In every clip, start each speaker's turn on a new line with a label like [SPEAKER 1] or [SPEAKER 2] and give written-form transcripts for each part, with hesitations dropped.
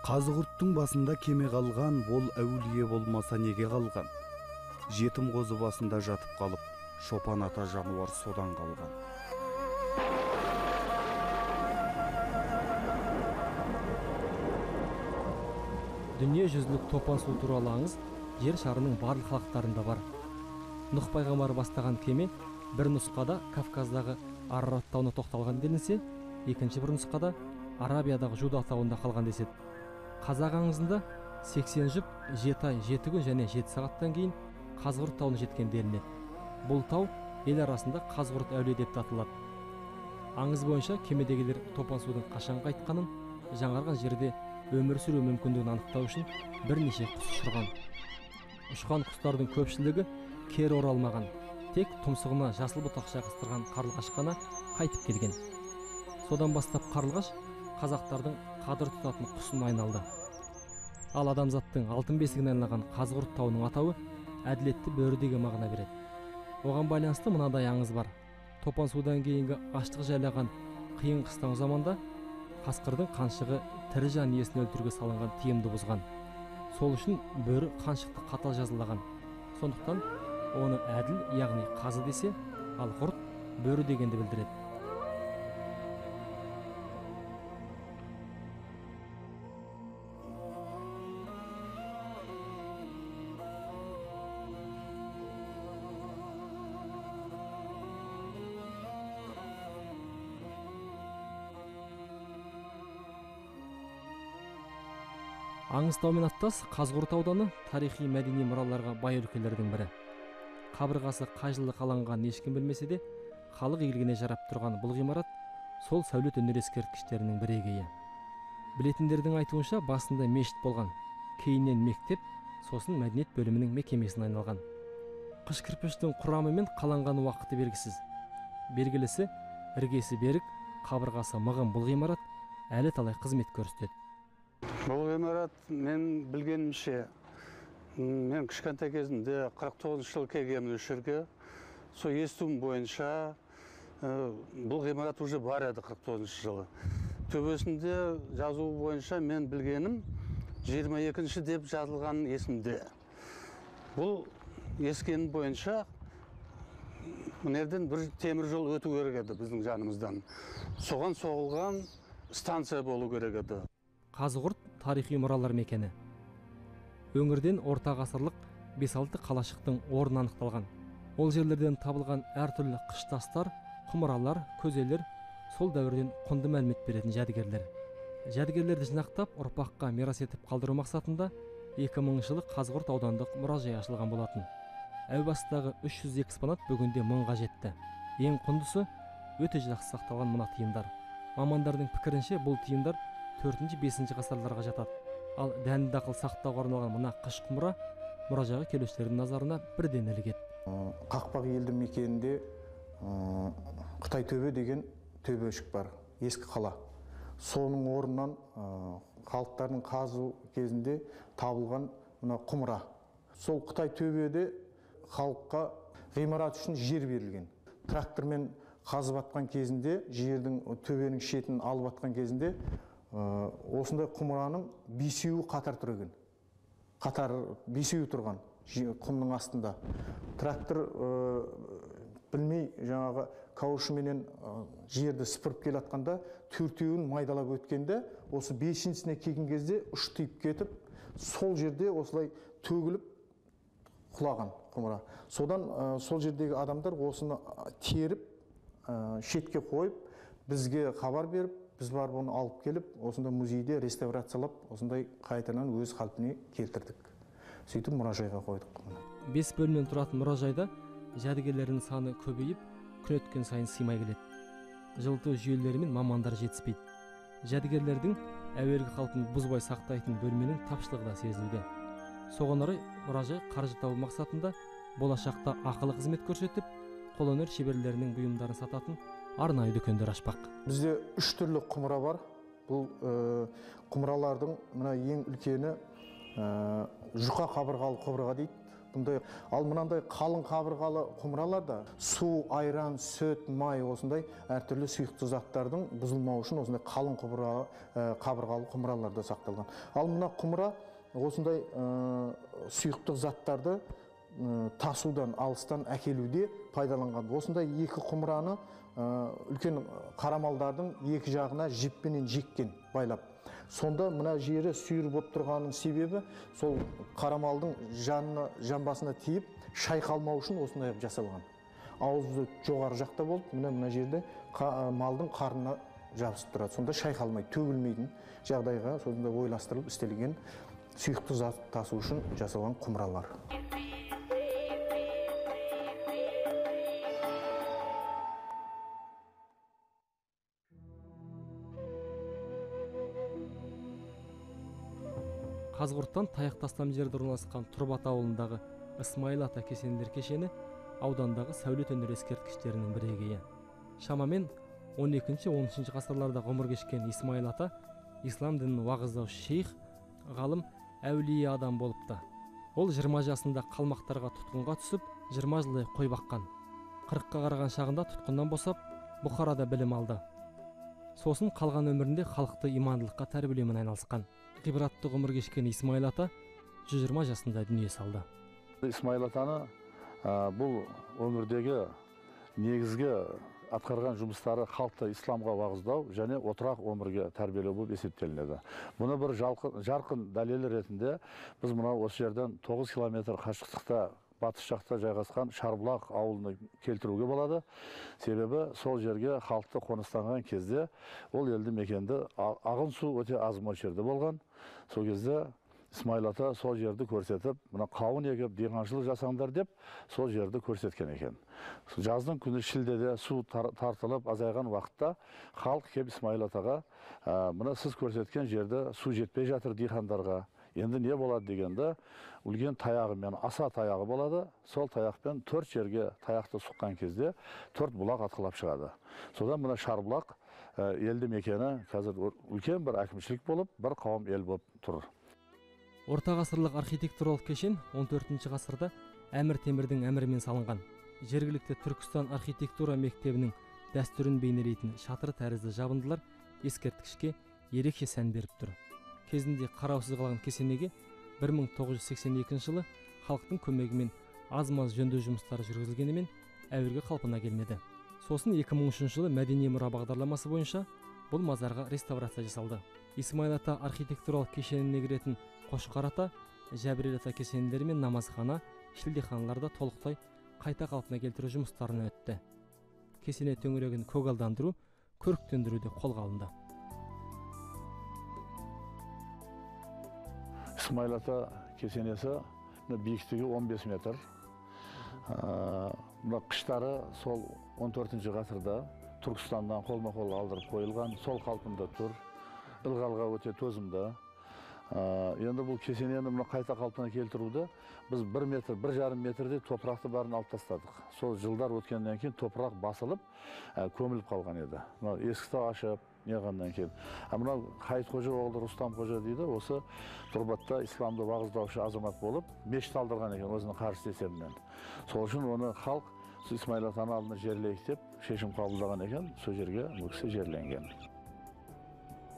[SPEAKER 1] Қазығұрттың басында кеме қалған, ол әулие болмаса неге қалған? Жетім қозы басында жатып қалып, шопан ата жануар содан қалған.
[SPEAKER 2] Дүние жүзілік топан су туралы аңыз жер шарының барлық халықтарында бар. Нұх пайғамбар бастаған кеме бір нұсқада Кавказдағы Арарат тауына тоқталған делінсе, екінші бір нұсқада Арабиядағы Жуда тауында қалған деседі. Қазақ аңызында 80 жұп 7 ай 7 күн және 7 сағаттан кейін Қазығұрт тауына жеткен делінеді. Бұл тау ел арасында Қазығұрт әулие деп аталады. Аңыз бойынша кемедегілер топан судың қашан қайтқанын, жаңарған жерде өмір сүру мүмкіндігін анықтау үшін бірнеше құс ұшырған. Ұшқан құстардың көпшілігі кері оралмаған, тек тұмсығына жасыл бұтақ жабыстырған қарлығаш қана қайтып келген. Содан бастап қарлығаш қазақтардың қадір тұтатын құсына айналды. Ал адамзаттың алтын бесігіне айналған Қазығұрт тауының атауы әділетті бөрі деген мағына береді. Оған байланысты мынадай аңыз бар. Топан судан кейінгі аштық жайлаған қиын қыстау заманда қасқырдың қаншығы тірі жан иесін өлтіруге салынған тыйымды бұзған. Сол үшін бөрі қаншықты қатал жазалаған. Сондықтан оны әділ, яғни қазы десе, ал ғұрт бөрі дегенді білдіреді. Аңызтаумен аттас Қазығұрт ауданы тарихи мәдени мұраларға бай өлкелердің бірі. Қабырғасы қай жылы қаланғанын ешкім білмесе де, халық игілігіне жарап тұрған бұл ғимарат сол сәулет өнер ескерткіштерінің бірегейі. Білетіндердің айтуынша басында мешіт болған, кейіннен мектеп, сосын мәдениет бөлімінің мекемесіне айналған. Қыш кірпіштің құрамы мен қаланған уақыты белгісіз. Белгілісі, іргесі берік, қабырғасы мығым бұл ғимарат әлі талай қызмет көрсетеді.
[SPEAKER 3] Бұл ғимарат мен білгенімше, мен кішкентай кезімде 49 жыл келгенмін осы жерге. Сол естуім бойынша бұл ғимарат уже бар еді 49 жылы. Төбесінде жазуы бойынша мен білгенім 22-ші деп жазылған есімде. Бұл ескені бойынша мұнерден бір темір жол өту керек еді біздің жанымыздан. Соған соғылған станция болу керек еді.
[SPEAKER 2] Қазығұрт тарихи мұралар мекені. Өңірден орта ғасырлық 5-6 қалашықтың орны анықталған. Ол жерлерден табылған әртүрлі қыш тастар, құмыралар, көзелер сол дәуірден құнды мәлімет беретін жәдігерлер. Жәдігерлерді жинақтап, ұрпаққа мирас етіп қалдыру мақсатында 2000 жылы Қазығұрт аудандық мұражай ашылған болатын. Әу бастағы 300 экспонат бүгінде 1000-ға жетті. Ең құндысы өте жақсы сақталған мына тиындар. Мамандардың пікірінше бұл тиындар 4-5 ғасырларға жатады. Ал дәнді дақыл сақтауға арналған мына қыш құмыра мұражайға келушілердің назарына бірден ілігеді.
[SPEAKER 4] Қақпақ елді мекенінде Қытай төбе деген төбешік бар, ескі қала. Соның орнынан халықтардың қазу кезінде табылған мына құмыра. Сол Қытай төбеде халыққа ғимарат үшін жер берілген. Трактормен қазып атқан кезінде, жердің төбенің шетін алып атқан кезінде осындай құмыраның 5-еуі қатар тұрған. Қатар 5-еуі тұрған құмның астында. Трактор білмей жаңағы каушыменен жерді сыпырып келе атқанда 4-еуін майдалап өткенде, осы 5-сіне келген кезде ұштиып кетіп, сол жерде осылай төгіліп құлаған құмыра. Содан сол жердегі адамдар осыны теріп, шетке қойып, бізге хабар беріп, біз барып оны алып келіп, осында музейде реставрациялап, осындай қайтадан өз қалпына келтірдік. Сөйтіп мұражайға қойдық.
[SPEAKER 2] 5 бөлімнен тұратын мұражайда жәдігерлердің саны көбейіп, күн өткен сайын сыймай келеді. Жылыту жүйелері мен мамандар жетіспейді. Жәдігерлердің әуелгі қалпын бұзбай сақтайтын бөлменің тапшылығы да сезілуде. Соған орай мұражай қаржы табу мақсатында болашақта ақылы қызмет көрсетіп, қолөнер шеберлерінің бұйымдарын сататын арнайы дүкендер ашпақ.
[SPEAKER 4] Бізде 3 түрлі құмыра бар. Бұл құмыралардың мына ең үлкені жұқа қабырғалы құмыра дейді. Бұндай ал мынандай қалың қабырғалы құмыраларда су, айран, сүт, май осындай әртүрлі сұйықты заттардың бұзылмауы үшін осындай қалың қабырғалы құмыраларда сақталған. Ал мына құмыра осындай сұйықтық заттарды тасудан, алыстан әкелуде пайдаланған. Осындай екі құмыраны үлкен қарамалдардың екі жағына жіппенен жеккен байлап. Сонда мына жері сүйір болып тұрғанның себебі сол қарамалдың жамбасына тиіп шайқалмау үшін осындай жасалған. Ауызы жоғары жақта болып, мына жерде малдың қарнына жабысып тұрады. Сонда шайқалмай, төгілмейтін жағдайға сонда ойластырылып істелген сұйықты зат тасу үшін жасалған құмыралар.
[SPEAKER 2] Қазығұрттан таяқ тастам жерде орналасқан Тұрбат ауылындағы Исмаил ата кесенелер кешені аудандағы сәулет өнер ескерткіштерінің бірегейі. Шамамен 12-13 ғасырларда ғұмыр кешкен Исмаил ата ислам дінін уағыздаушы шейх, ғалым, әулие адам болыпты. Ол 20 жасында қалмақтарға тұтқынға түсіп, 20 жылдай қой баққан. 40-қа қараған шағында тұтқыннан босап, Бұхарада білім алды. Сосын қалған өмірінде халықты имандылыққа тәрбиелеумен айналысқан. Ғибратты ғұмыр кешкен Исмаил ата 120 жасында дүние салды.
[SPEAKER 5] Исмаил атаны бұл өмірдегі негізгі атқарған жұмыстары халықты исламға уағыздау және отырақ өмірге тәрбиелеу болып есептелінеді. Бұны бір жарқын дәлелі ретінде біз мына осы жерден 9 километр қашықтықта батыс жақта жайғасқан Шарбұлақ ауылына келтіруге болады. Себебі сол жерге халықты қоныстанған кезде ол елді мекенді ағын су өте аз мөлшерде болған. Сол кезде Исмаил ата сол жерді көрсетіп, мына қауын егіп, диқаншылық жасаңдар деп, сол жерді көрсеткен екен. Жаздың күні шілдеде су тартылып азайған уақытта халық кеп Исмаил атаға, мына сіз көрсеткен жерде су жетпей жатыр диқандарға. Енді не болады дегенде, үлген таяғымен аса таяғы болады. Сол таяқпен 4 жерге таяқты сұққан кезде 4 бұлақ атқылап шығады. Содан мына Шарбұлақ елді мекені қазір үлкен бір әкімшілік болып, бір қауым ел болып тұр.
[SPEAKER 2] Орта ғасырлық архитектуралық кешен 14 ғасырда Әмір Темірдің әмірімен салынған. Жергілікті Түркістан архитектура мектебінің дәстүрін бейнелейтін шатыр тәрізді жабындылар ескерткішке ерекше сән беріп тұр. Кезінде қараусыз қалған кесенеге 1982 жылы халықтың көмегімен аз-маз жөндеу жұмыстары жүргізілгенімен әуелгі қалпына келмеді. Сосын 2003 жылы мәдени мұра бағдарламасы бойынша бұл мазарға реставрация жасалды. Исмаил ата архитектуралық кешеніне кіретін Қошқар ата, Жәбірел ата кесенелері мен намазхана, шілдеханаларда толықтай қайта қалпына келтіру жұмыстарына өтті. Кесене төңірегін көгалдандыру, көріктендіруде қолға алынды.
[SPEAKER 5] Исмаил ата кесенесі биіктігі 15 метр. Қыштары сол 14 ғасырда Түркістаннан қолма-қол алдырып қойылған, сол қалпында тұр. Ылғалға өте төзімді. Енді бұл кесенені қайта қалпына келтіруді біз 1,5 метрде топырақты барын алып тастадық. Сол жылдар өткеннен кейін топырақ басылып, көміліп қалған еді. Есікті ашып, неғаннан кейін. Мынау Қайыт Қожа оғлы Рустам Қожа дейді, осы Тұрбатта исламды уағыздаушы азамат болып, мешіт алдырған екен өзінің қаржысы есебінен. Сол үшін оны халық Исмаил атаны алдына жерлейік деп шешім қабылдаған екен, сол жерге бұл кісі жерленген.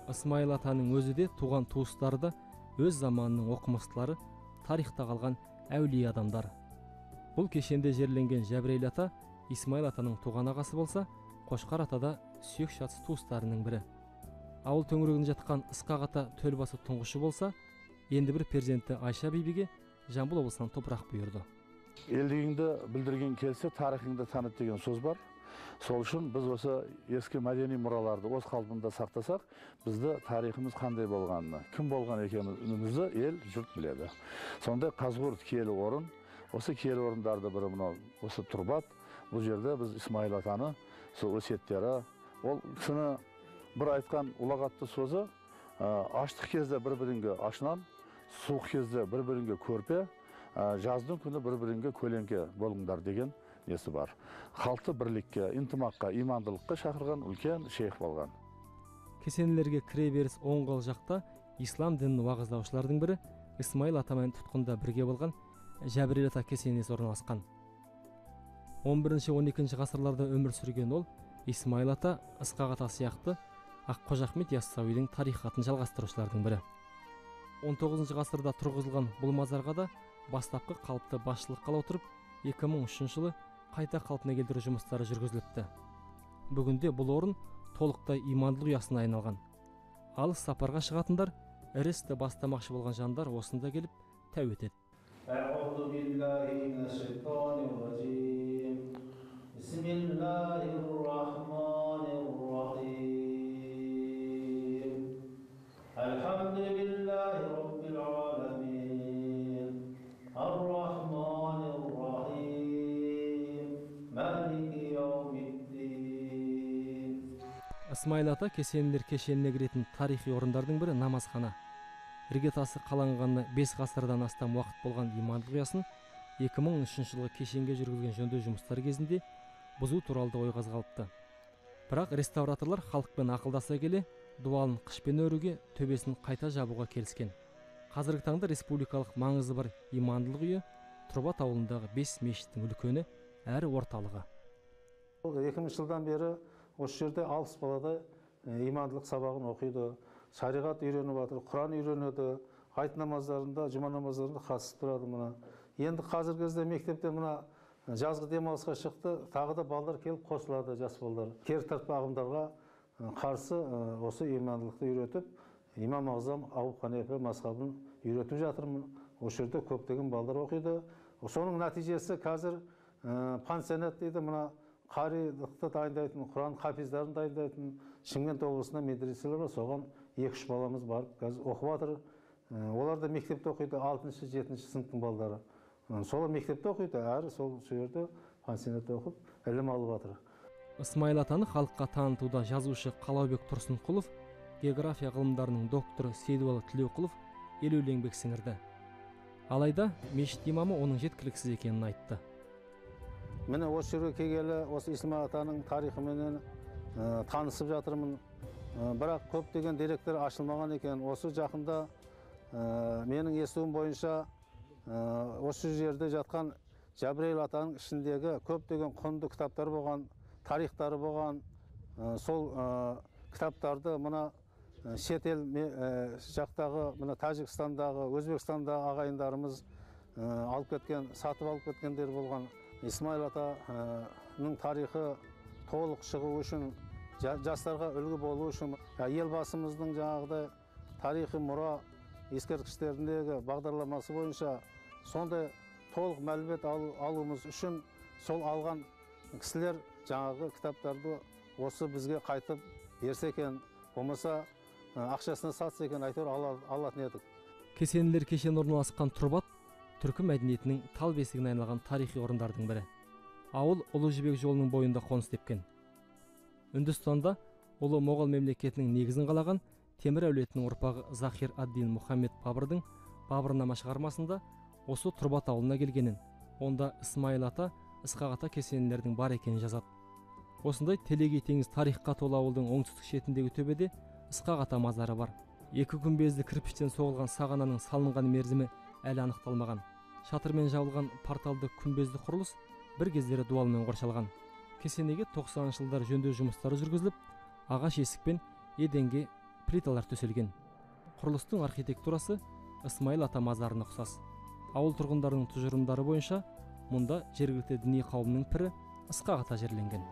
[SPEAKER 2] Исмаил атаның өзі де туған туыстары да өз заманының оқымыстылары, тарихта қалған әулие адамдар. Бұл кешенде жерленген Жәбірел ата Исмаил атаның туған ағасы болса, Қошқар ата да сүйек шатыс туыстарының бірі. Ауыл төңірегінде жатқан Ысқақ ата Төлбасы тұңғышы болса, енді бір перзенті Айша бибиге Жамбыл облысынан топырақ бұйырды.
[SPEAKER 5] Елдігіңді білдірген келсе, тарихыңды таныт деген сөз бар. Сол үшін біз осы ескі мәдени мұраларды өз қалпында сақтасақ, бізді тарихымыз қандай болғанына, кім болған екенімізді ел жұрт біледі. Сонда Қазығұрт киелі орын, осы киелі орындарды бірі мынау осы Тұрбат, бұл жерде біз Исмаил атаны, сол өсиеттері, ол кісіні бір айтқан ұлағатты сөзі, аштық кезде бір-бірінге ашынан, суық кезде бір-бірінге көрпе, жаздың күні бір-бірінге көлеңке болыңдар деген несі бар. Халықты бірлікке, интимаққа, имандылыққа шақырған үлкен шейх болған.
[SPEAKER 2] Кесенелерге кіре беріс оң қол жақта ислам дінін уағыздаушылардың бірі Исмаил атамен тұтқында бірге болған Жәбірел ата кесенесі орналасқан. 11-12 ғасырларда өмір сүрген ол Исмаил ата, Ысқақ ата сияқты Аққожа Ахмет Яссауидің тарихатын жалғастырушылардың бірі. 19 ғасырда тұрғызылған бұл мазарға да бастапқы қалыпты басшылыққа ала отырып 2003 жылы қайта қалпына келтіру жұмыстары жүргізіліпті. Бүгінде бұл орын толықтай имандылық ұясына айналған. Алыс сапарға шығатындар, ірі істі бастамақшы болған жандар осында келіп тәу етеді. Ысмайыл ата кесенелер кешеніне кіретін тарихи орындардың бірі намазхана. Іргетасы қаланғанына 5 ғасырдан астам уақыт болған имандылық ұясын 2003 жылғы кешенге жүргізілген жөндеу жұмыстары кезінде бұзу туралы ой қозғалыпты. Бірақ реставраторлар халықпен ақылдаса келе дуалын қышпен өруге, төбесін қайта жабуға келіскен. Қазіргі таңда республикалық маңызы бар имандылық үйі Тұрбат ауылындағы 5 мешіттің үлкені әрі орталығы.
[SPEAKER 4] 2000 жылдан бері осы жерде 60 балада имандылық сабағын оқиды, шариғат үйреніп жатыр, Құран үйренеді, айт намаздарында, жұма намаздарында қатысып тұрады мына. Енді қазіргі кезде мектепте мына жазғы демалысқа шықты, тағы да балдар келіп қосылады, жас балдар. Кері тартпа ағымдарға қарсы осы имандылықты үйретіп, имам Ағзам Абу Ханифа мазхабын үйретіп жатырмын. Осы жерде көптеген балдар оқиды. Соның нәтижесі қазір пансионат дейді, мына қаридықты дайындайтын, Құран хафиздарын дайындайтын Шымкент облысында медреселер бар, соған 2-3 баламыз барып қазір оқып жатыр. Олар да мектепте оқиды, 6-7 сыныптың балдары. Сол мектепте оқиды, әрі сол жерде пансионатта оқып, ілім алып жатыр.
[SPEAKER 2] Ысмайыл атаны халыққа танытуда жазушы Қалаубек Тұрсынқұлов, география ғылымдарының докторы Сейдуалы Тілеуқұлов елеулі еңбек сіңірді. Алайда мешіт имамы оның жеткіліксіз екенін айтты.
[SPEAKER 4] Міне осы жерге келгелі осы Исмаил атаның тарихымен танысып жатырмын. Бірақ көптеген деректер ашылмаған екен. Осы жақында менің естуім бойынша осы жерде жатқан Жәбірел атаның ішіндегі көптеген құнды кітаптар болған, тарихтары болған. Сол кітаптарды мына шетел жақтағы, мына Тәжікстандағы, Өзбекстандағы ағайындарымыз алып кеткен, сатып алып кеткендер болған. Исмаил атаның тарихы толық шығу үшін, жастарға үлгі болу үшін, елбасымыздың жаңағыдай тарихи мұра ескерткіштеріндегі бағдарламасы бойынша сондай толық мәлімет алуымыз үшін сол алған кісілер жаңағы кітаптарды осы бізге қайтып берсе екен, болмаса ақшасына сатса екен, әйтеуір алатын едік.
[SPEAKER 2] Кесенелер кешені орналасқан Тұрбат түркі мәдениетінің тал бесігіне айналған тарихи орындардың бірі. Ауыл Ұлы Жібек жолының бойында қоныс тепкен. Үндістанда Ұлы Моғол мемлекетінің негізін қалаған Темір әулетінің ұрпағы Захир ад-Дин Мұхаммед Бабырдың Бабырнама шығармасында осы Тұрбат ауылына келгенін, онда Исмаил ата, Ысқақ ата кесенелердің бар екенін жазады. Осындай телегей теңіз тарихқа толы ауылдың оңтүстік шетіндегі төбеде Ысқақ ата мазары бар. 2 күмбезді кірпіштен соғылған сағананың салынған мерзімі әлі анықталмаған. Шатырмен жабылған порталды күмбезді құрылыс бір кездері дуалмен қоршалған. Кесенеге 90 жылдар жөндеу жұмыстары жүргізіліп, ағаш есік пен еденге плиталар төселген. Құрылыстың архитектурасы Исмаил ата мазарына ұқсас. Ауыл тұрғындарының тұжырымдары бойынша мұнда жергілікті діни қауымның пірі Ысқақ ата жерленген.